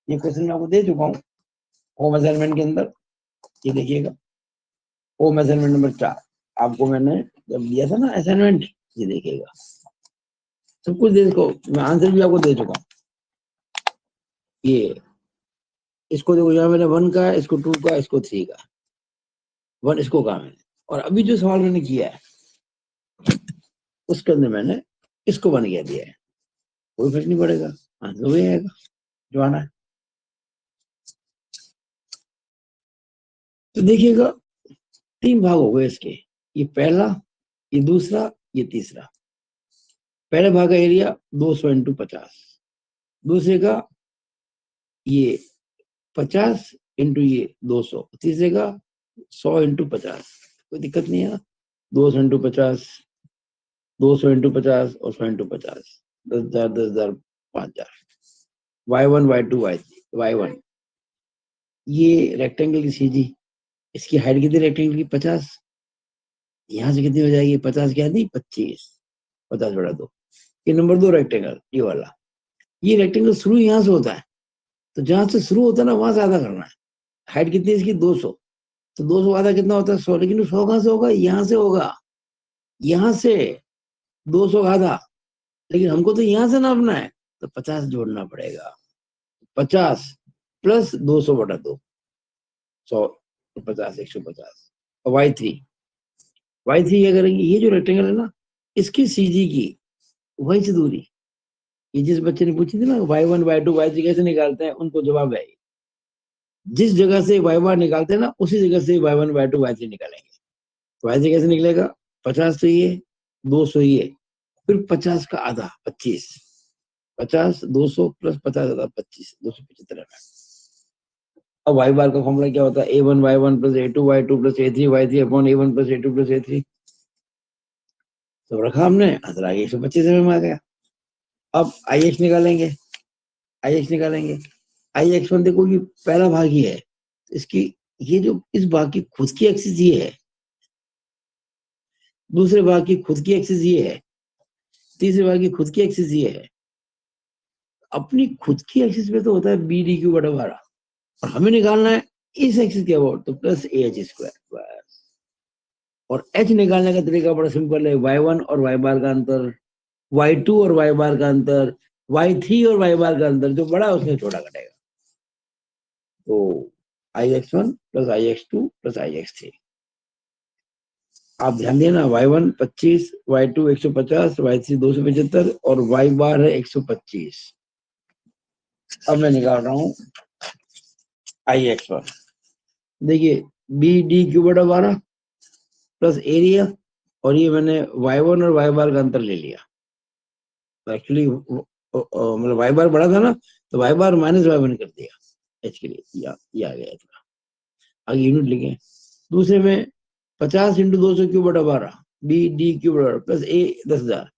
ये क्वेश्चन मैं आपको दे चुका हूँ होम असाइनमेंट के अंदर, ये देखिएगा, होम असाइनमेंट नंबर 4 आपको मैंने जब दिया था ना असाइनमेंट, ये देखिएगा, सब कुछ देखो, मैं आंसर भी आपको दे चुका हूँ। ये इसको देखो, यहाँ मैंने 1 का, इसको 2 का, इसको 3 का, 1 इसको कहा मैंने, और अभी जो सवाल मैंने किया है उसके अंदर मैंने इसको 1 किया दिया है। कोई फर्क नहीं पड़ेगा, आंसर वही आएगा जो आना है। तो देखिएगा, 3 भाग हो गए इसके, ये पहला, ये दूसरा, ये तीसरा। पहले भाग का एरिया 200 × 50, दूसरे का ये 50 × ये 200, तीसरे का 100 × 50। कोई दिक्कत नहीं है, 200 × 50, 200 × 50 और 100 × 50, 10,000 10,000 5,000, Y1 Y2 Y3 Y1। ये रेक्टेंगल की सीधी, इसकी हाइट कितनी रेक्टेंगल की, 50, यहाँ से कितनी हो जाएगी, 50 क्या नहीं 25, 50/2। ये नंबर 2 रेक्टेंगल, ये वाला। ये रेक्टेंगल शुरू यहाँ से होता है, तो जहां से शुरू होता है ना वहां से आधा करना है। हाइट कितनी है इसकी, 200, तो 200 आधा कितना होता है, 100, लेकिन 100 कहां से होगा, यहाँ से होगा, यहाँ से 200 का आधा, लेकिन हमको तो यहाँ से नापना है, तो 50 जोड़ना पड़ेगा, 50 + 200/2, 100, 50, 150। Y3 क्या करेंगे, ये जो रेक्टेंगल है ना, इसकी सीधी की वही से दूरी, ये जिस बच्चे ने पूछी थी ना Y1 Y2 Y3 कैसे निकालते हैं, उनको जवाब है, जिस जगह से Y1 निकालते हैं ना उसी जगह से Y1 Y2 Y3 निकालेंगे। तो Y3 कैसे निकलेगा, 50 तो ये, 200 ये, फिर 50 का आधा 25, 50 200 + 50 आधा 25, 275। अब Y बार का फॉर्मूला क्या होता है, A1 Y1 + A2 Y2 + A3 Y3 upon A1 + A2 + A3। तो रखा हमने, आंसर आ गया 125 में आ गया। अब IX निकालेंगे, IX निकालेंगे। IX1 देखो ये पहला भाग ही है, इसकी ये जो इस भाग की खुद की एक्सिस ये है, दूसरे भाग की खुद की एक्सिस ये है, तीसरे भाग की खुद की एक्सिस ये है। अपनी खुद की एक्सिस पे तो होता है बी डी क्यू बटा 12 और हमें निकालना है इस एक्सिस के अबाउट, तो प्लस ए एच स्क्वायर बस। और एच निकालने का तरीका बड़ा सिंपल है, y1 और y बार का अंतर, y2 और y बार का अंतर, y3 और y बार का अंतर, जो बड़ा है उसमें छोटा कटेगा। तो ix1 plus ix2 plus ix3। आप ध्यान देना, y1 25, y2 150, y3 275 और y बार है 125। अब मैं निकाल रहा हूं ix1। देखिए बी डी क्यू बटा 12 प्लस एरिया, और ये मैंने y1 और y बार का अंतर ले लिया। तो एक्चुअली मतलब y बार बड़ा था ना, तो y बार माइनस y1 कर दिया h के लिए, ये आ गया इतना। आगे यूनिट लिखे। दूसरे में 50 इंटू 200 क्यू बटा 12 बी डी क्यू बटा प्लस ए 10,000।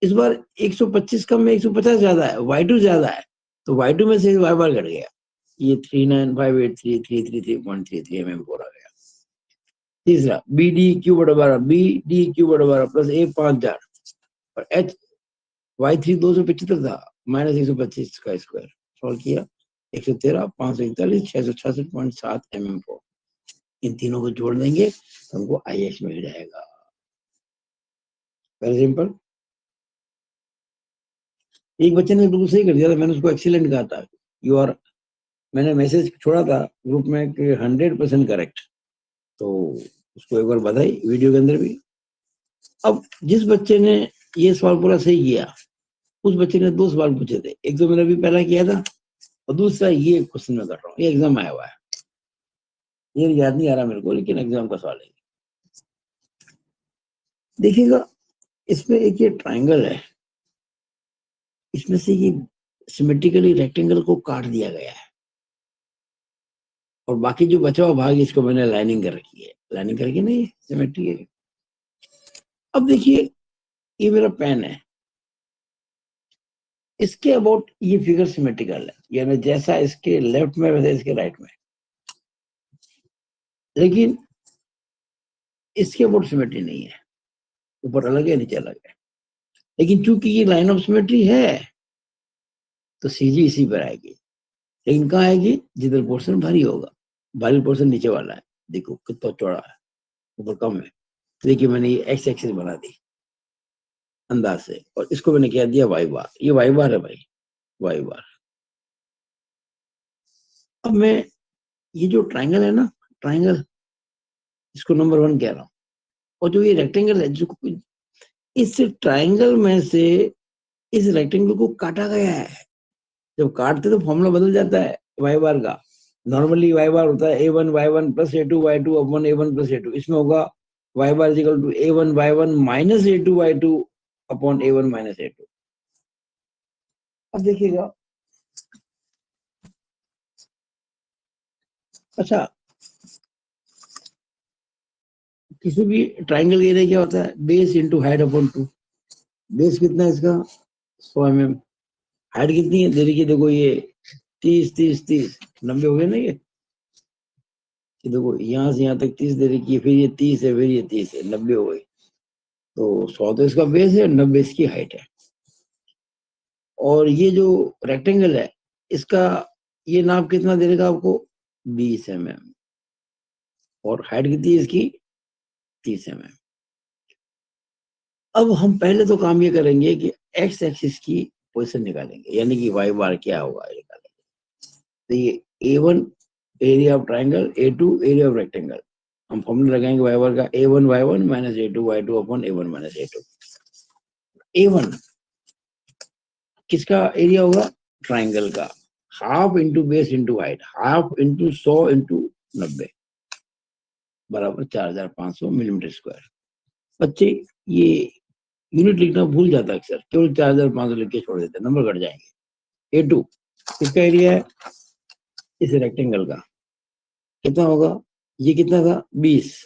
इस बार 125 कम में 150 ज्यादा है, y2 ज्यादा है, तो y2 में से y बार घट गया, ये 39583333.33 mm4 आ गया। तीसरा बी डी क्यू बटा 12 बी डी क्यू बटा 12 प्लस ए 5000 और एच y3 275 था, माइनस 125 का स्क्वायर, सॉल्व किया 113 541 666.7 mm4। इन तीनों को जोड़ देंगे तो हमको आई एक्स मिल जाएगा। Very simple. एक बच्चे ने बिल्कुल सही कर दिया था, मैंने उसको एक्सीलेंट कहा था, यू आर, मैंने मैसेज छोड़ा था ग्रुप में कि 100% करेक्ट, तो उसको एक बार बधाई वीडियो के अंदर भी। अब जिस बच्चे ने ये सवाल पूरा सही किया, उस बच्चे ने 2 सवाल पूछे थे, एक तो मैंने अभी पहला किया था और दूसरा ये क्वेश्चन में कर रहा हूँ, ये एग्जाम आया हुआ है, ये याद नहीं आ रहा मेरे को, लेकिन एग्जाम का सवाल है। देखिएगा इसमें एक ये ट्राइंगल है, इसमें से ये सिमेट्रिकली रेक्टेंगल को काट दिया गया है और बाकी जो बचा हुआ भाग इसको मैंने लाइनिंग कर रखी है, लाइनिंग करके नहीं सिमेट्री है। अब देखिए ये मेरा पेन है, इसके अबाउट ये फिगर सिमेट्रिकल है, यानी जैसा इसके लेफ्ट में वैसे इसके राइट में, लेकिन इसके अबाउट सिमेट्री नहीं है, ऊपर अलग है नीचे अलग है। लेकिन चूंकि ये लाइन ऑफ सिमेट्री है तो सीजी इसी पर आएगी, लेकिन कहाँ आएगी, जिधर पोर्शन भारी होगा, भारी पोर्शन नीचे वाला है, देखो कितना चौड़ा है, ऊपर कम है। देखिए मैंने ये एक्स एक्सिस बना दी अंदाज से, और इसको मैंने क्या दिया वाई बार, ये वाई बार है भाई, वाई बार। अब मैं ये जो ट्राइंगल है ना, ट्राइंगल, इसको नंबर 1 कह रहा हूँ, और जो ये रेक्टेंगल है, जो इस ट्राइंगल में से इस रेक्टेंगल को काटा गया है। जब काटते तो फॉर्मूला बदल जाता है वाई बार का, नॉर्मली वाई बार होता है a1 y1 plus a2 y2 upon a1 plus a2, इसमें होगा y bar is equal to a1 y1 minus a2 y2 upon a1 minus a2। अब देखिएगा, अच्छा किसी भी ट्राइंगल के लिए क्या होता है, base into height upon 2। Base कितना है इसका 100 mm, हाइट कितनी है देखिए, देखो ये 30 30 30 90 हो गए ना, ये देखो यहाँ से यहाँ तक 30 दे रखी है, फिर ये 30 है, फिर ये 30 है, 90 हो गई। तो 100 तो इसका बेस है, 90 इसकी हाइट है। और ये जो रेक्टेंगल है इसका ये नाप कितना दे देगा आपको 20 mm, और हाइट कितनी है इसकी 30 mm। अब हम पहले तो काम ये करेंगे कि एक्स एक्सिस की पोजीशन निकालेंगे, यानी कि वाई बार क्या होगा ये निकालेंगे। तो ये A1 area of triangle, A2 area of rectangle, हम फॉर्मूला लगाएंगे वाई बार का A1 y1 minus A2 y2 upon A1 minus A2। A1 किसका एरिया होगा, ट्राइंगल का, half into base into height, half into 100 into 90 बराबर 4500 मिलीमीटर स्क्वायर। बच्चे ये unit लिखना भूल जाता है अक्सर, केवल 4500 लिख के छोड़ देते हैं, नंबर कट जाएंगे। A2 किसका एरिया है, इस रेक्टेंगल का, कितना होगा, ये कितना था 20,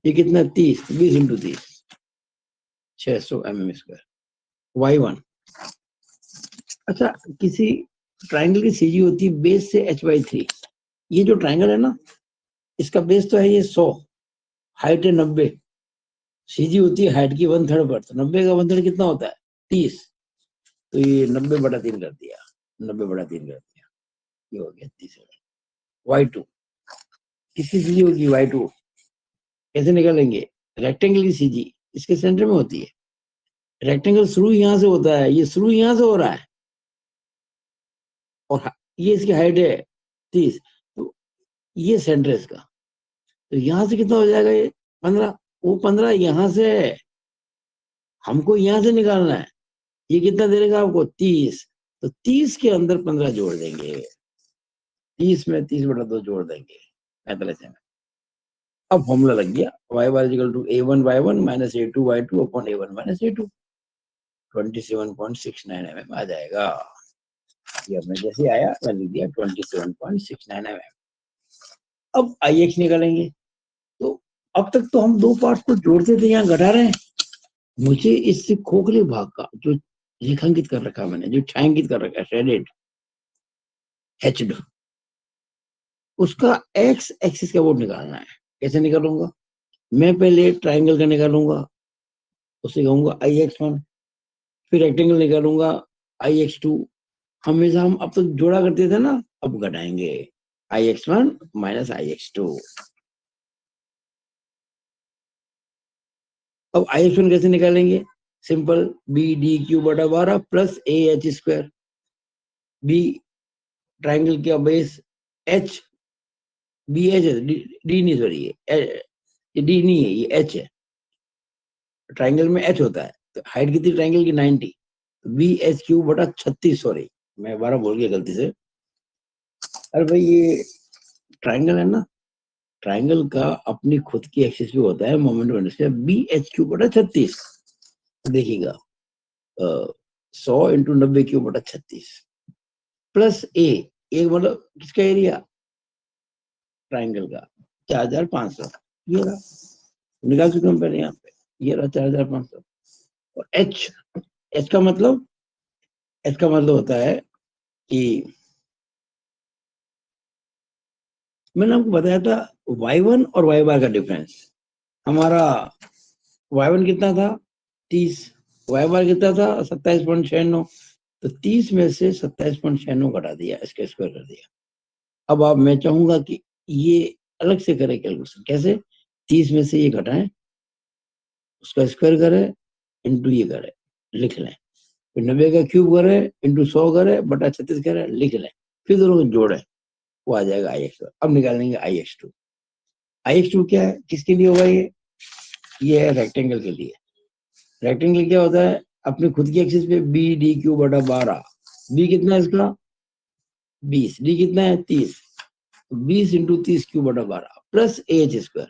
ये कितना 30, 20 इंटू 30 600 mm स्क्वायर। Y1, अच्छा किसी ट्राइंगल की सीजी होती है बेस से h/3, ये जो ट्राइंगल है ना इसका बेस तो है ये 100, हाइट है 90, सीजी होती है हाइट की 1/3 पर, तो 90 का 1/3 कितना होता है 30, तो ये 90/3 कर दिया, 90/3 कर दिया, ये हो गया 30। y2 किसकी सीजी होगी y2, कैसे निकालेंगे, रेक्टेंगल की सीजी इसके सेंटर में होती है, रेक्टेंगल शुरू यहां से होता है, ये शुरू यहां से हो रहा है, और ये इसकी हाइट है 30, तो ये सेंटर है इसका, तो यहां से कितना हो जाएगा ये 15, वो 15 यहां से है, हमको यहां से निकालना है, ये कितना दे देगा आपको 30, तो 30 के अंदर 15 जोड़ देंगे, 30 में 30/2 जोड़ देंगे 45 में। अब फॉर्मूला लग गया, y bar equal to a1 y1 minus a2 y2 upon a1 minus a2, 27.69 mm आ जाएगा। ये हमने जैसे आया मैंने लिख दिया 27.69 mm। अब ix निकालेंगे, तो अब तक तो हम दो पार्ट को जोड़ते थे, यहाँ घटा रहे हैं। मुझे इस खोखले भाग का जो रेखांकित कर रखा मैंने, जो छायांकित कर रखा है शेडेड हैच्ड, उसका एक्स एक्सिस का वोट निकालना है। कैसे निकालूंगा, मैं पहले ट्राइंगल का निकालूंगा, उसे कहूंगा IX1, फिर रेक्टेंगल निकालूंगा IX2। हमेशा हम अब तो जोड़ा करते थे ना, अब घटाएंगे IX1 माइनस IX2। अब IX1 कैसे निकालेंगे, simple, BD³/12 plus AH²। B triangle का बेस H, BH है, D नहीं, सॉरी ये D नहीं है, ये H है, ट्राइंगल में H होता है, तो हाइट कितनी ट्राइंगल की 90, BH³/36, सॉरी मैं 12 बोल गया गलती से। अरे भाई ये ट्राइंगल है ना, ट्राइंगल का अपनी खुद की एक्सिस पे होता है मोमेंट ऑफ इनर्शिया BH³/36, देखिएगा 100 × 90³/36 प्लस ए, एक मतलब किसका एरिया, ट्राइंगल का 4500, ये रहा, निकाल चुके हम पहले यहाँ पे, ये रहा 4500। और एच का मतलब, एच का मतलब होता है कि मैंने आपको बताया था y1 और y बार का डिफरेंस, हमारा y1 कितना था 30, y बार कितना था 27.96, तो 30 में से 27.96 घटा दिया, इसका स्क्वायर कर दिया। अब आप, मैं चाहूंगा कि ये अलग से करें कैलकुलेशन, कैसे, 30 में से ये घटाएं, उसका स्क्वायर करें, इंटू ये करें, लिख लें, फिर 90 का क्यूब करें, इंटू 100 करें, बटा 36 करें, लिख लें, फिर दोनों को जोड़ें, वो आ जाएगा IX2। अब निकालेंगे IX2। IX2 क्या है, किसके लिए होगा ये है रेक्टेंगल के लिए। रेक्टेंगल क्या होता है, अपनी खुद की एक्सिस पे BD³/12, बी कितना है इसका 20, डी कितना है 30, 20 × 30³/12 प्लस AH²।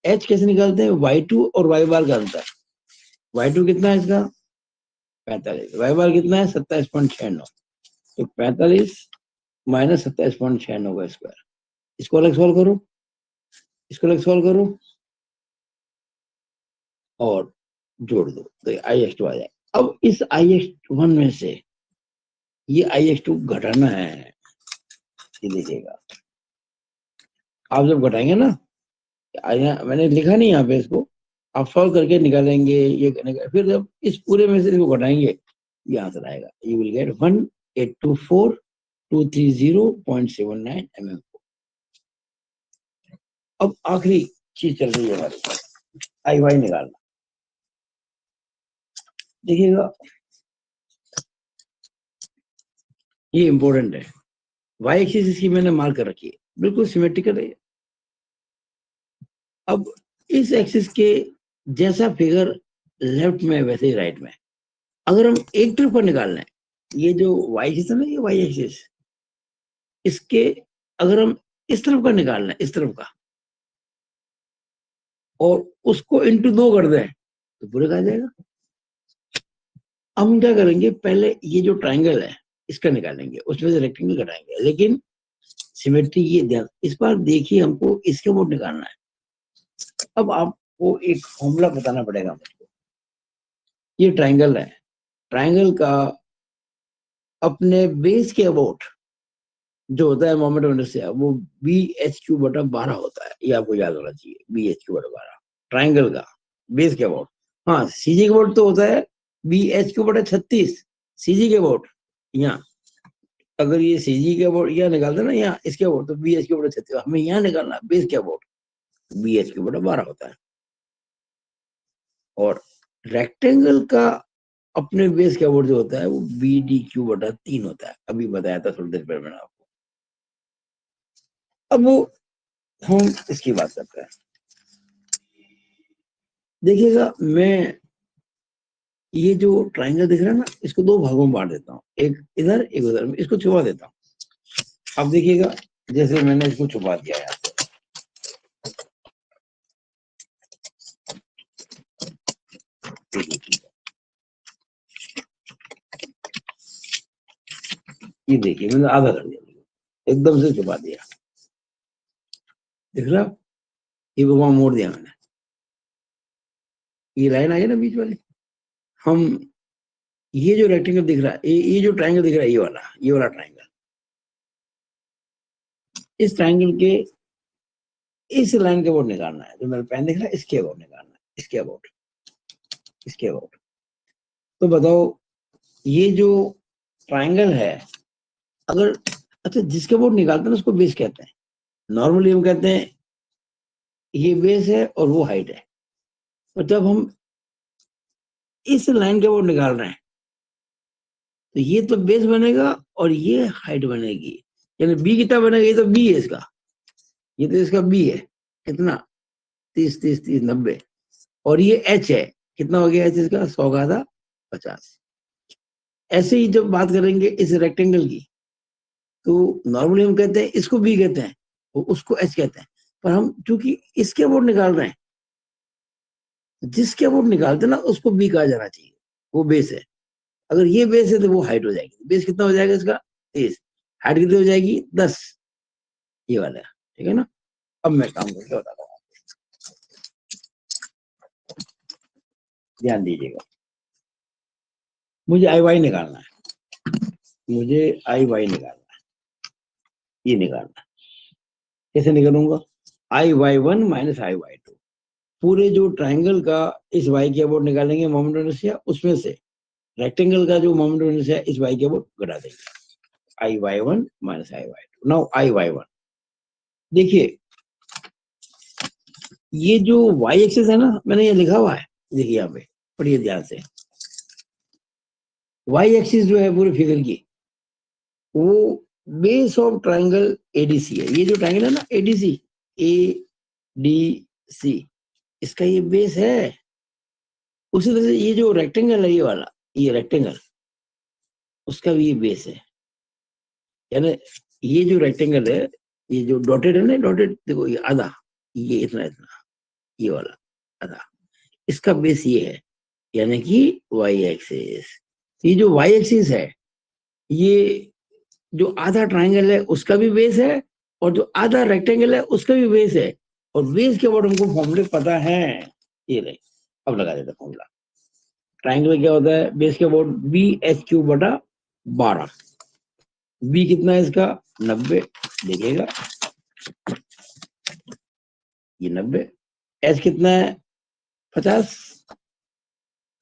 H कैसे निकालते हैं, y2 और y बार का अंतर, y2 कितना है इसका 45, y बार कितना है 27.96, तो 45 माइनस 27.96 का स्क्वायर, इसको अलग सॉल्व करो, इसको अलग सॉल्व करो और जोड़ दो, तो IX2 आ जाए। अब इस IX1 में से ये IX2 घटाना है, ये देखिएगा, आप जब घटाएंगे ना, मैंने लिखा नहीं यहाँ पे, इसको आप सॉल्व करके निकालेंगे, ये फिर जब इस पूरे में से इसको घटाएंगे, ये आंसर आएगा, यू विल गेट 1,824,230.79 mm। अब आखिरी चीज चल रही है हमारी, IY निकालना। देखिएगा ये इंपॉर्टेंट है, y एक्सिस इसकी मैंने मार्क कर रखी है, बिल्कुल सिमेट्रिकल है। अब इस एक्सिस के जैसा फिगर लेफ्ट में वैसे ही राइट में, अगर हम एक तरफ का निकालना है, ये जो y एक्सिस है ना, ये y एक्सिस, इसके अगर हम इस तरफ का निकालना है, इस तरफ का, और उसको इंटू 2 कर दें, तो पूरे का आ जाएगा। अब हम क्या करेंगे, पहले ये जो ट्राइंगल है इसका निकालेंगे, उसमें से रेक्टेंगल घटाएंगे, लेकिन सिमेट्री ये ध्यान, इस बार देखिए हमको इसके वोट निकालना है। अब आपको एक फॉर्मूला बताना पड़ेगा मुझको, ये ट्राइंगल है, ट्राइंगल का अपने बेस के अबाउट जो होता है मोमेंट ऑफ इनर्शिया वो bh3/12 होता है, ये आपको याद होना चाहिए, bh3/12 ट्राइंगल का बेस के अबाउट। हाँ, सीजी के अबाउट तो होता है bh3/36 सीजी के अबाउट। यहाँ अगर ये सीजी के अबाउट यहाँ निकालते ना, यहाँ इसके अबाउट तो bh3/36, हमें यहाँ निकालना बेस के अबाउट, bh3/12 होता है। और रेक्टेंगल का अपने बेस के अबाउट जो होता है वो bd3/3 होता है, अभी बताया था थोड़ी देर पहले मैंने आपको। अब वो हम इसकी बात करते हैं। देखिएगा, मैं ये जो ट्राइंगल दिख रहा है ना, इसको दो भागों में बांट देता हूँ, एक इधर एक उधर में, इसको छुपा देता हूँ। अब देखिएगा, जैसे मैंने इसको छुपा दिया है, ये देखिए मैंने आधा कर दिया, एकदम से छुपा दिया, दिख रहा? ये वहां मोड़ दिया मैंने, ये लाइन आई है ना बीच वाली। हम ये जो रेक्टेंगल दिख रहा है, ये जो ट्राइंगल दिख रहा है, ये वाला ट्राइंगल, इस ट्राइंगल के इस लाइन के अबाउट निकालना है, जो मेरा पेन दिख रहा है इसके अबाउट निकालना है, इसके अबाउट, इसके अबाउट। तो बताओ, ये जो ट्राइंगल है, अगर अच्छा जिसके अबाउट निकालते हैं ना उसको बेस कहते हैं। नॉर्मली हम कहते हैं ये बेस है और वो हाइट है, और जब हम इस लाइन के अबाउट निकाल रहे हैं तो ये तो बेस बनेगा और ये हाइट बनेगी, यानी बी कितना बनेगा, ये तो बी है इसका, ये तो इसका बी है, कितना 30 30 30 90, और ये एच है, कितना हो गया एच इसका, 100 का आधा 50। ऐसे ही जब बात करेंगे इस रेक्टेंगल की, तो नॉर्मली हम कहते हैं इसको बी कहते हैं और उसको एच कहते हैं, पर हम चूंकि इसके अबाउट निकाल रहे हैं, जिसके अबाउट निकालते हैं ना उसको बी कहा जाना चाहिए, वो बेस है। अगर ये बेस है तो वो हाइट हो जाएगी, बेस कितना हो जाएगा इसका 30, हाइट कितनी हो जाएगी 10, ये वाला, ठीक है ना? अब मैं काम करके बताता हूँ, ध्यान दीजिएगा। मुझे आई वाई निकालना है, मुझे आई वाई निकालना है, ये निकालना है। कैसे निकालूंगा? I/1 माइनस I/2, पूरे जो ट्राइंगल का इस y के अबाउट निकालेंगे मोमेंट ऑफ इनर्शिया, उसमें से रेक्टेंगल का जो मोमेंट ऑफ इनर्शिया इस y के अबाउट घटा देंगे, I/1 minus I/2। Now I/1 देखिए, ये जो y एक्सिस है ना, मैंने ये लिखा हुआ है, देखिए यहाँ पे पढ़िए ध्यान से। y एक्सिस जो है पूरे फिगर की, वो बेस ऑफ ट्राइंगल एडीसी है। ये जो ट्राइंगल है ना एडीसी, ADC, इसका ये बेस है। उसी तरह से ये जो रेक्टेंगल है, ये वाला, ये रेक्टेंगल, उसका भी ये बेस है। यानी ये जो रेक्टेंगल है, ये जो डॉटेड है ना, डॉटेड देखो, ये आधा, ये इतना इतना, ये वाला आधा, इसका बेस ये है, यानी कि वाई एक्सिस। ये जो वाई एक्सिस है, ये जो आधा ट्राइंगल है उसका भी बेस है, और जो आधा रेक्टेंगल है उसका भी बेस है। और बेस के अबाउट हमको फॉर्मूले पता है, ये नहीं, अब लगा देता फॉर्मूला। ट्राइंगल क्या होता है, बेस के अबाउट bh3/12, बी कितना है इसका 90, देखिएगा ये 90, एच कितना है 50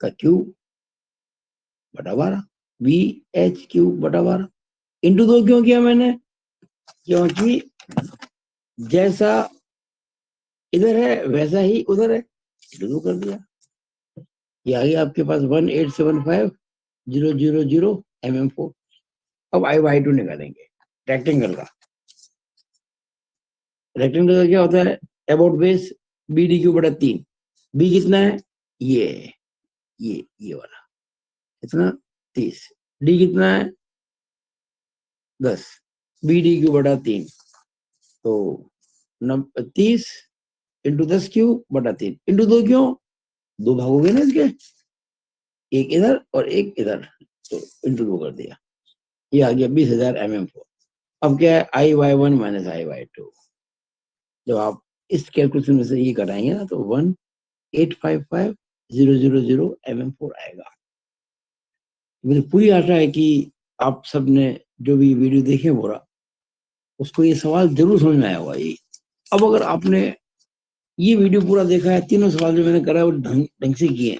का क्यूब बटा 12, bh3/12 इंटू 2 क्यों किया मैंने, क्योंकि जैसा इधर है वैसा ही उधर है, इंटू 2 कर दिया। ये आ गया आपके पास 1875000 mm4। अब I/2 निकालेंगे रेक्टेंगल का। रेक्टेंगल का क्या होता है, अबाउट बेस bd3/3, बी कितना है, ये वाला कितना 30, डी कितना है 10, bd3/3, तो 30 इंटू 10³/3 इंटू 2 क्यों, दो भाग हो गए ना इसके, एक इधर और एक इधर, तो इंटू 2 कर दिया, ये आ गया 20,000 mm4। अब क्या है I/1 माइनस I/2, जब आप इस कैलकुलेशन में से ये कराएंगे ना, तो 1855000 mm4 आएगा। मुझे पूरी आशा है कि आप सबने जो भी वीडियो देखे बोला उसको ये सवाल जरूर समझ में आया होगा। ये अब अगर आपने ये वीडियो पूरा देखा है, तीनों सवाल जो मैंने करा है वो ढंग ढंग से किए हैं,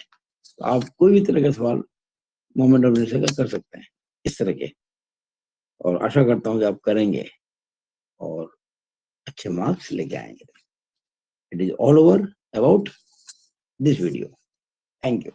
तो आप कोई भी तरह का सवाल मोहम्मद अब्दुल से कर सकते हैं इस तरह के, और आशा करता हूँ कि आप करेंगे और अच्छे मार्क्स लेके आएंगे। It is all over about this video. Thank you.